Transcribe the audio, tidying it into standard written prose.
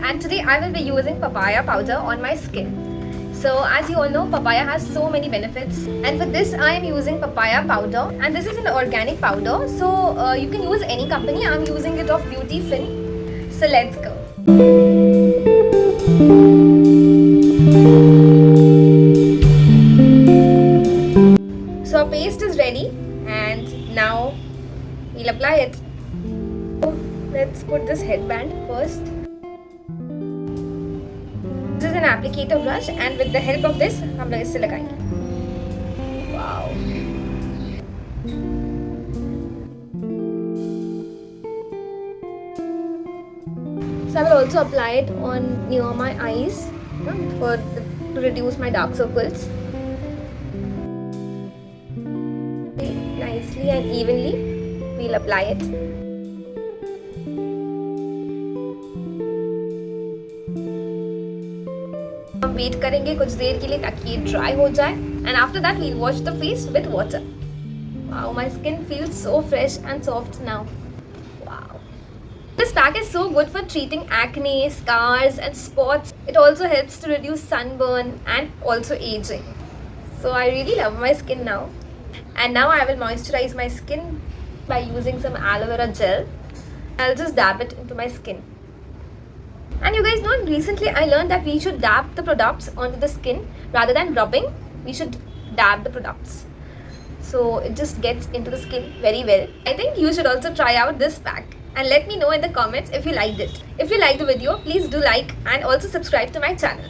and today I will be using papaya powder on my skin. So as you all know, papaya has so many benefits, and for this I am using papaya powder, and this is an organic powder, so you can use any company. I am using it of Beauty Fin. So let's go. So our paste is ready, and now we'll apply it. So let's put this headband first. This is an applicator brush, and with the help of this हम लोग इससे लगाएंगे. Wow. So I will also apply it on near my eyes to reduce my dark circles. Nicely and evenly we'll apply it. हम wait करेंगे कुछ देर के लिए ताकि ये ड्राई हो जाए, and after that we'll wash the face with water. Wow, my skin feels so fresh and soft now. Wow. This pack is so good for treating acne, scars and spots. It also helps to reduce sunburn and also aging. So I really love my skin now. And now I will moisturize my skin by using some aloe vera gel. I'll just dab it into my skin. And you guys know, recently I learned that we should dab the products onto the skin rather than rubbing. We should dab the products, so it just gets into the skin very well. I think you should also try out this pack and let me know in the comments if you liked it. If you liked the video, please do like and also subscribe to my channel.